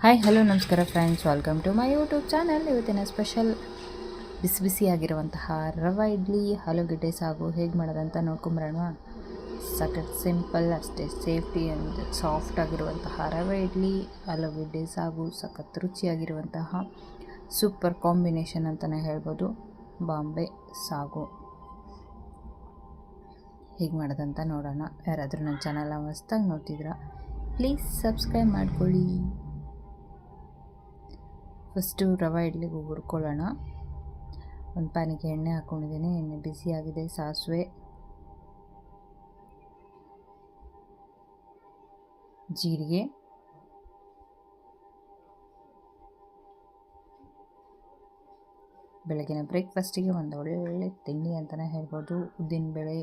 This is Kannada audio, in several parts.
ಹಾಯ್ ಹಲೋ ನಮಸ್ಕಾರ friends, welcome to my YouTube channel. ಇವತ್ತಿನ ಸ್ಪೆಷಲ್ ಬಿಸಿ ಬಿಸಿಯಾಗಿರುವಂತಹ ರವೆ ಇಡ್ಲಿ ಆಲೂಗೆಡ್ಡೆ ಸಾಗು ಹೇಗೆ ಮಾಡೋದಂತ ನೋಡ್ಕೊಂಬರೋಣ. ಸಖತ್ ಸಿಂಪಲ್, ಅಷ್ಟೇ ಸೇಫ್ಟಿ ಆ್ಯಂಡ್ ಸಾಫ್ಟ್ ಆಗಿರುವಂತಹ ರವೆ ಇಡ್ಲಿ ಆಲೂಗೆಡ್ಡೆ ಸಾಗು ಸಖತ್ ರುಚಿಯಾಗಿರುವಂತಹ ಸೂಪರ್ ಕಾಂಬಿನೇಷನ್ ಅಂತಲೇ ಹೇಳ್ಬೋದು. ಬಾಂಬೆ ಸಾಗು ಹೇಗೆ ಮಾಡೋದಂತ ನೋಡೋಣ. ಯಾರಾದರೂ ನನ್ನ ಚಾನಲ್ನ ಹೊಸ್ದಾಗಿ ನೋಡ್ತಿದ್ದೀರಾ ಪ್ಲೀಸ್ ಸಬ್ಸ್ಕ್ರೈಬ್ ಮಾಡ್ಕೊಳ್ಳಿ. ಫಸ್ಟು ರವೆ ಇಡ್ಲಿಗೆ ಹುರ್ಕೊಳ್ಳೋಣ. ಒಂದು ಪ್ಯಾನಿಗೆ ಎಣ್ಣೆ ಹಾಕ್ಕೊಂಡಿದ್ದೀನಿ. ಎಣ್ಣೆ ಬಿಸಿಯಾಗಿದೆ. ಸಾಸಿವೆ, ಜೀರಿಗೆ, ಬೆಳಗಿನ ಬ್ರೇಕ್ಫಾಸ್ಟಿಗೆ ಒಂದು ಒಳ್ಳೆ ತಿಂಡಿ ಅಂತಲೇ ಹೇಳ್ಬೋದು. ಉದ್ದಿನಬೇಳೆ,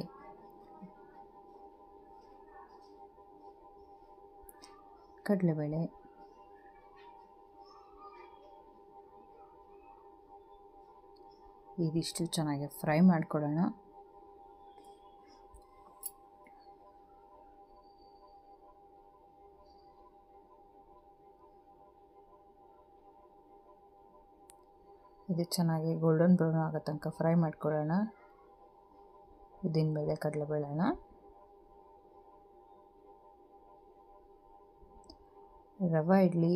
ಕಡಲೆಬೇಳೆ, ಇದಿಷ್ಟು ಚೆನ್ನಾಗಿ ಫ್ರೈ ಮಾಡ್ಕೊಳ್ಳೋಣ. ಇದು ಚೆನ್ನಾಗಿ ಗೋಲ್ಡನ್ ಬ್ರೌನ್ ಆಗೋ ತನಕ ಫ್ರೈ ಮಾಡ್ಕೊಳ್ಳೋಣ. ಉದ್ದಿನಬೇಳೆ, ಕಡಲೆಬೇಳೆನ ರವೆ ಇಡ್ಲಿ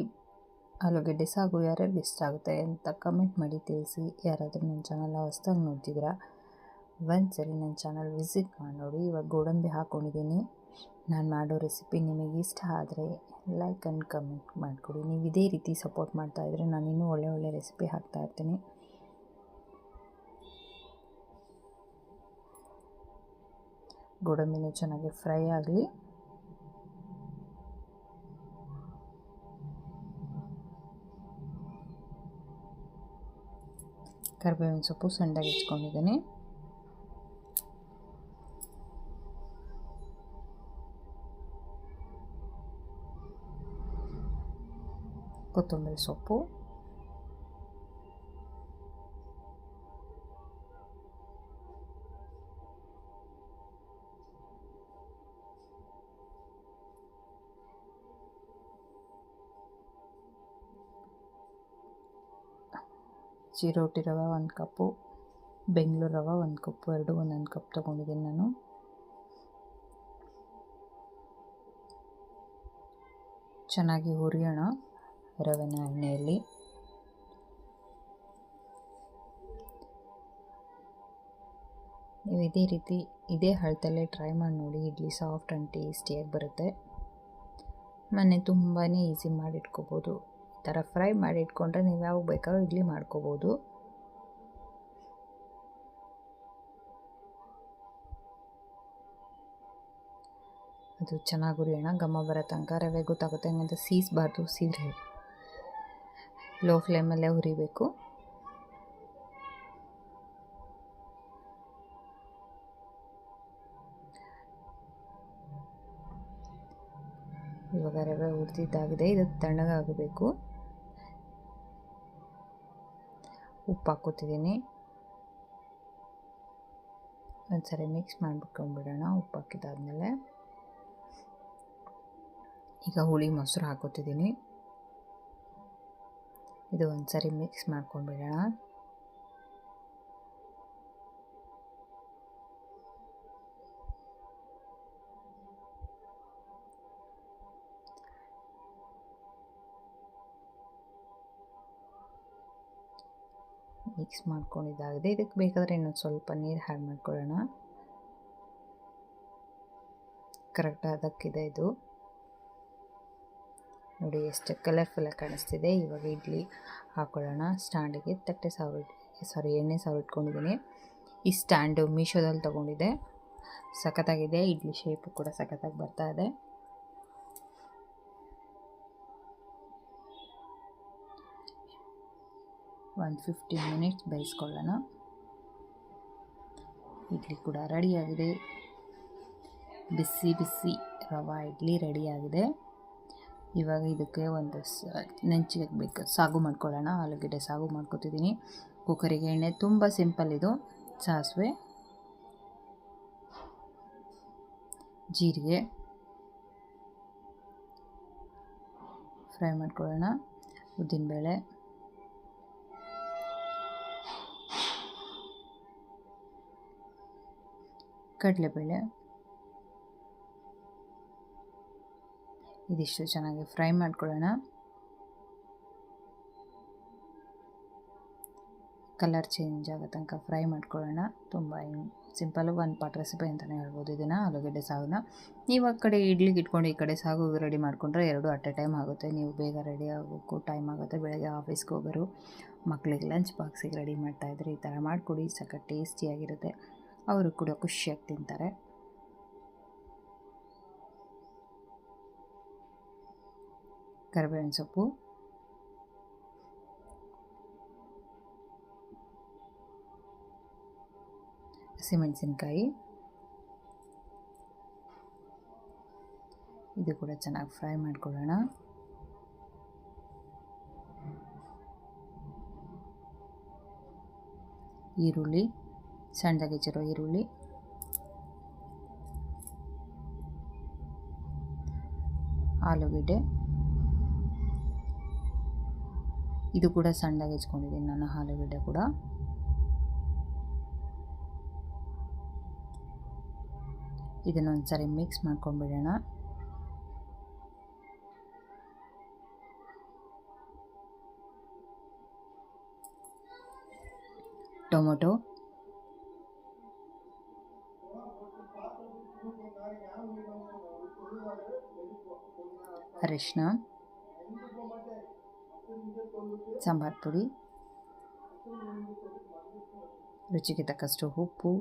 ಆಲೂಗೆಡ್ಡೆ ಸಾಗು ಯಾರ್ಯಾರಿಗೆ ಇಷ್ಟ ಆಗುತ್ತೆ ಅಂತ ಕಮೆಂಟ್ ಮಾಡಿ ತಿಳಿಸಿ. ಯಾರಾದರೂ ನನ್ನ ಚಾನಲ್ ಹೊಸ್ದಾಗಿ ನೋಡ್ತಿದ್ದೀರಾ ಒಂದ್ಸರಿ ನನ್ನ ಚಾನಲ್ ವಿಸಿಟ್ ಮಾಡಿ ನೋಡಿ. ಇವಾಗ ಗೋಡಂಬಿ ಹಾಕ್ಕೊಂಡಿದ್ದೀನಿ. ನಾನು ಮಾಡೋ ರೆಸಿಪಿ ನಿಮಗೆ ಇಷ್ಟ ಆದರೆ ಲೈಕ್ ಆ್ಯಂಡ್ ಕಮೆಂಟ್ ಮಾಡಿಕೊಡಿ. ನೀವು ಇದೇ ರೀತಿ ಸಪೋರ್ಟ್ ಮಾಡ್ತಾಯಿದ್ರೆ ನಾನು ಇನ್ನೂ ಒಳ್ಳೆ ರೆಸಿಪಿ ಹಾಕ್ತಾಯಿರ್ತೀನಿ. ಗೋಡಂಬಿನೂ ಚೆನ್ನಾಗಿ ಫ್ರೈ ಆಗಲಿ. ಕರಿಬೇವಿನ ಸೊಪ್ಪು ಸಣ್ಣದಾಗಿ ಹೆಚ್ಕೊಂಡಿದ್ದೀನಿ. ಕೊತ್ತಂಬರಿ ಸೊಪ್ಪು, ಚಿರೋಟಿ ರವೆ 1 ಕಪ್ಪು, ಬೆಂಗಳೂರು ರವೆ 1 ಕಪ್ಪು, ಎರಡು ಒಂದೊಂದು ಕಪ್ ತೊಗೊಂಡಿದ್ದೀನಿ ನಾನು. ಚೆನ್ನಾಗಿ ಹುರಿಯೋಣ ರವೆನ ಎಣ್ಣೆಯಲ್ಲಿ. ನೀವು ಇದೇ ರೀತಿ ಇದೇ ಹಳತಲ್ಲೇ ಟ್ರೈ ಮಾಡಿ ನೋಡಿ. ಇಡ್ಲಿ ಸಾಫ್ಟ್ ಆ್ಯಂಡ್ ಟೇಸ್ಟಿಯಾಗಿ ಬರುತ್ತೆ. ಮನೆ ತುಂಬಾ ಈಸಿ ಮಾಡಿಟ್ಕೋಬೋದು. ಈ ಥರ ಫ್ರೈ ಮಾಡಿ ಇಟ್ಕೊಂಡ್ರೆ ನೀವು ಯಾವಾಗ ಬೇಕಾದ್ರೂ ಇಡ್ಲಿ ಮಾಡ್ಕೋಬೋದು. ಅದು ಚೆನ್ನಾಗಿ ಹುರಿಯೋಣ. ಘಮ ಬರೋ ತನಕ. ರವೆ ಗೊತ್ತಾಗುತ್ತೆ ಹಂಗಂತ ಸೀಸಬಾರ್ದು. ಸೀದ್ರೆ ಲೋ ಫ್ಲೇಮಲ್ಲೇ ಹುರಿಬೇಕು. ಇವಾಗ ರವೆ ಹುರಿದಿದ್ದಾಗಿದೆ. ಇದು ತಣ್ಣಗಾಗಬೇಕು. ಉಪ್ಪು ಹಾಕ್ಕೋತಿದ್ದೀನಿ. ಒಂದ್ಸರಿ ಮಿಕ್ಸ್ ಮಾಡಿಬಿಟ್ಕೊಂಡ್ಬಿಡೋಣ. ಉಪ್ಪು ಹಾಕಿದ್ದಾದಮೇಲೆ ಈಗ ಹುಳಿ ಮೊಸರು ಹಾಕ್ಕೋತಿದ್ದೀನಿ. ಇದು ಒಂದ್ಸರಿ ಮಿಕ್ಸ್ ಮಾಡ್ಕೊಂಡ್ಬಿಡೋಣ. ಮಿಕ್ಸ್ ಮಾಡ್ಕೊಂಡಿದ್ದಾಗಿದೆ. ಇದಕ್ಕೆ ಬೇಕಾದರೆ ಇನ್ನೊಂದು ಸ್ವಲ್ಪ ನೀರು ಆ್ಯಡ್ ಮಾಡ್ಕೊಳ್ಳೋಣ. ಕರೆಕ್ಟ್ ಅದಕ್ಕಿದೆ ಇದು. ನೋಡಿ ಎಷ್ಟು ಕಲರ್ಫುಲ್ಲಾಗಿ ಕಾಣಿಸ್ತಿದೆ. ಇವಾಗ ಇಡ್ಲಿ ಹಾಕ್ಕೊಳ್ಳೋಣ. ಸ್ಟ್ಯಾಂಡಿಗೆ ಎಣ್ಣೆ ಇಟ್ಕೊಂಡಿದ್ದೀನಿ. ಈ ಸ್ಟ್ಯಾಂಡು ಮೀಶೋದಲ್ಲಿ ತೊಗೊಂಡಿದ್ದೆ. ಸಖತ್ತಾಗಿದೆ. ಇಡ್ಲಿ ಶೇಪು ಕೂಡ ಸಖತ್ತಾಗಿ ಬರ್ತಾ ಇದೆ. ಒಂದು 15 ಮಿನಿಟ್ಸ್ ಬೇಯಿಸ್ಕೊಳ್ಳೋಣ. ಇಡ್ಲಿ ಕೂಡ ರೆಡಿಯಾಗಿದೆ. ಬಿಸಿ ಬಿಸಿ ರವೆ ಇಡ್ಲಿ ರೆಡಿಯಾಗಿದೆ. ಇವಾಗ ಇದಕ್ಕೆ ಒಂದು ನೆಂಚಿಗೆ ಬೇಕು ಸಾಗು ಮಾಡ್ಕೊಳ್ಳೋಣ. ಆಲೂಗೆಡ್ಡೆ ಸಾಗು ಮಾಡ್ಕೊತಿದ್ದೀನಿ. ಕುಕ್ಕರಿಗೆ ಎಣ್ಣೆ ತುಂಬ ಸಿಂಪಲ್ ಇದು. ಸಾಸಿವೆ, ಜೀರಿಗೆ, ಫ್ರೈ ಮಾಡ್ಕೊಳ್ಳೋಣ. ಉದ್ದಿನಬೇಳೆ, ಕಡಲೆಬೇಳೆ ಇದಿಷ್ಟು ಚೆನ್ನಾಗಿ ಫ್ರೈ ಮಾಡ್ಕೊಳ್ಳೋಣ. ಕಲರ್ ಚೇಂಜ್ ಆಗೋ ತನಕ ಫ್ರೈ ಮಾಡ್ಕೊಳ್ಳೋಣ. ತುಂಬ ಸಿಂಪಲ್ಲು, ಒನ್ ಪಾಟ್ ರೆಸಿಪಿ ಅಂತಲೇ ಹೇಳ್ಬೋದು ಇದನ್ನು, ಆಲೂಗಡ್ಡೆ ಸಾಗನ್ನ. ನೀವು ಆ ಕಡೆ ಇಡ್ಲಿಗೆ ಇಟ್ಕೊಂಡು ಈ ಕಡೆ ಸಾಗು ರೆಡಿ ಮಾಡಿಕೊಂಡ್ರೆ ಎರಡು ಅಟ್ ಎ ಟೈಮ್ ಆಗುತ್ತೆ. ನೀವು ಬೇಗ ರೆಡಿ ಆಗೋಕ್ಕೂ ಟೈಮ್ ಆಗುತ್ತೆ. ಬೆಳಗ್ಗೆ ಆಫೀಸ್ಗೆ ಹೋಗೋರು, ಮಕ್ಕಳಿಗೆ ಲಂಚ್ ಬಾಕ್ಸಿಗೆ ರೆಡಿ ಮಾಡ್ತಾಯಿದ್ರೆ ಈ ಥರ ಮಾಡಿಕೊಡಿ, ಸಖತ್ ಟೇಸ್ಟಿಯಾಗಿರುತ್ತೆ. ಅವರು ಕೂಡ ಖುಷಿಯಾಗಿ ತಿಂತಾರೆ. ಕರಿಬೇವಿನ ಸೊಪ್ಪು, ಹಸಿಮೆಣಸಿನ್ಕಾಯಿ, ಇದು ಕೂಡ ಚೆನ್ನಾಗಿ ಫ್ರೈ ಮಾಡ್ಕೊಳ್ಳೋಣ. ಈರುಳ್ಳಿ, ಸಣ್ಣದಾಗಿ ಹೆಚ್ಚಿರೋ ಈರುಳ್ಳಿ, ಆಲೂಗಡ್ಡೆ, ಇದು ಕೂಡ ಸಣ್ಣದಾಗಿ ಹೆಚ್ಕೊಂಡಿದ್ದೀನಿ ನಾನು ಆಲೂಗಡ್ಡೆ ಕೂಡ. ಇದನ್ನು ಒಂದ್ಸರಿ ಮಿಕ್ಸ್ ಮಾಡ್ಕೊಂಡ್ಬಿಡೋಣ. ಟೊಮೊಟೊ, ಅರಿಶಿನ, ಸಾಂಬಾರು ಪುಡಿ, ರುಚಿಗೆ ತಕ್ಕಷ್ಟು ಉಪ್ಪು,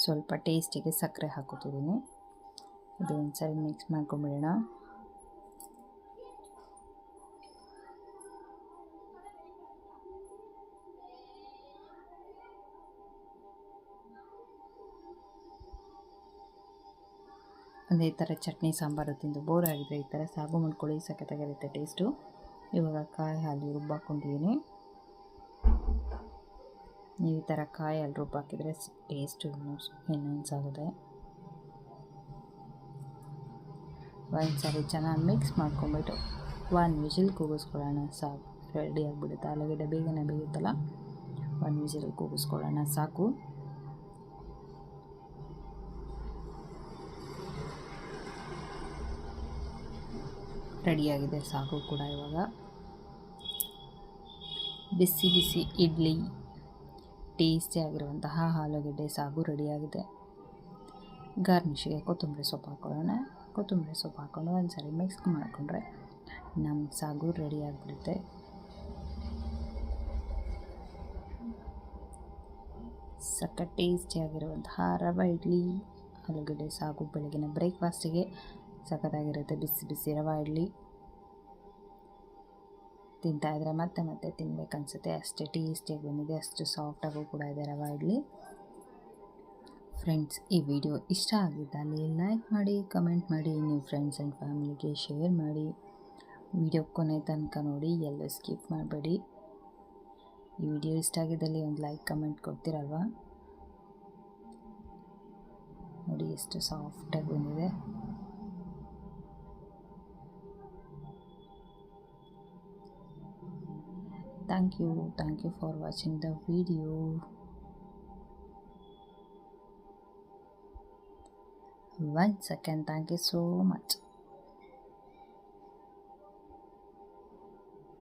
ಸ್ವಲ್ಪ ಟೇಸ್ಟಿಗೆ ಸಕ್ಕರೆ ಹಾಕೋತಿದ್ದೀನಿ. ಇದು ಒಂದ್ಸರಿ ಮಿಕ್ಸ್ ಮಾಡ್ಕೊಂಬಿಡೋಣ. ಒಂದೇ ಥರ ಚಟ್ನಿ ಸಾಂಬಾರು ತಿಂದು ಬೋರ್ ಆಗಿದ್ರೆ ಈ ಥರ ಸಾಗು ಮಾಡ್ಕೊಳ್ಳಿ, ಸಖತ್ತಾಗಿರುತ್ತೆ ಟೇಸ್ಟು. ಇವಾಗ ಕಾಯಿ ಹಾಲು ರುಬ್ಬಾಕೊಂಡಿದ್ದೀನಿ. ನೀವು ಈ ಥರ ಕಾಯಿ ಹಾಲು ರುಬ್ಬಾಕಿದ್ರೆ ಟೇಸ್ಟು ಎನ್ಹಾನ್ಸ್ ಆಗುತ್ತೆ. ಒಂದ್ಸರಿ ಚೆನ್ನಾಗಿ ಮಿಕ್ಸ್ ಮಾಡ್ಕೊಂಬಿಟ್ಟು 1 ವಿಷಿಲ್ ಕೂಗಿಸ್ಕೊಳ್ಳೋಣ. ಸಾಕು, ರೆಡಿ ಆಗಿಬಿಡುತ್ತೆ. ಆಲೂಗಡ್ಡೆ ಬೇಗನೆ ಬೇಯುತ್ತಲ್ಲ, 1 ವಿಷಿಲ್ ಕೂಗಿಸ್ಕೊಳ್ಳೋಣ ಸಾಕು. ರೆಡಿಯಾಗಿದೆ ಸಾಗು ಕೂಡ. ಇವಾಗ ಬಿಸಿ ಬಿಸಿ ಇಡ್ಲಿ, ಟೇಸ್ಟಿಯಾಗಿರುವಂತಹ ಆಲೂಗಡ್ಡೆ ಸಾಗು ರೆಡಿಯಾಗಿದೆ. ಗಾರ್ನಿಷಿಗೆ ಕೊತ್ತಂಬರಿ ಸೊಪ್ಪು ಹಾಕ್ಕೊಳ್ಳೋಣ. ಕೊತ್ತಂಬರಿ ಸೊಪ್ಪು ಹಾಕ್ಕೊಂಡು ಒಂದ್ಸರಿ ಮಿಕ್ಸ್ ಮಾಡಿಕೊಂಡ್ರೆ ನಮ್ಮ ಸಾಗು ರೆಡಿ ಆಗಿಬಿಡುತ್ತೆ. ಸಖತ್ ಟೇಸ್ಟಿಯಾಗಿರುವಂತಹ ರವೆ ಇಡ್ಲಿ, ಆಲೂಗಡ್ಡೆ ಸಾಗು ಬೆಳಗಿನ ಬ್ರೇಕ್ಫಾಸ್ಟಿಗೆ ಸಖತ್ತಾಗಿರುತ್ತೆ. ಬಿಸಿ ಬಿಸಿ ರವೆ ಇಡ್ಲಿ ತಿಂತಾಯಿದ್ರೆ ಮತ್ತೆ ಮತ್ತೆ ತಿನ್ನಬೇಕನ್ಸುತ್ತೆ, ಅಷ್ಟೇ ಟೇಸ್ಟಿಯಾಗಿ ಬಂದಿದೆ, ಅಷ್ಟು ಸಾಫ್ಟಾಗೂ ಕೂಡ ಇದೆ ರವೆ ಇಡ್ಲಿ. ಫ್ರೆಂಡ್ಸ್, ಈ ವಿಡಿಯೋ ಇಷ್ಟ ಆಗಿದ್ದಲ್ಲಿ ಲೈಕ್ ಮಾಡಿ, ಕಮೆಂಟ್ ಮಾಡಿ, ನೀವು ಫ್ರೆಂಡ್ಸ್ ಆ್ಯಂಡ್ ಫ್ಯಾಮಿಲಿಗೆ ಶೇರ್ ಮಾಡಿ. ವಿಡಿಯೋ ಕೊನೆ ತನಕ ನೋಡಿ, ಎಲ್ಲೂ ಸ್ಕಿಪ್ ಮಾಡಬೇಡಿ. ಈ ವಿಡಿಯೋ ಇಷ್ಟ ಆಗಿದ್ದಲ್ಲಿ ಒಂದು ಲೈಕ್ ಕಮೆಂಟ್ ಕೊಡ್ತೀರಲ್ವ. ನೋಡಿ ಎಷ್ಟು ಸಾಫ್ಟಾಗಿ ಬಂದಿದೆ. Thank you for watching the video. Once again, thank you so much.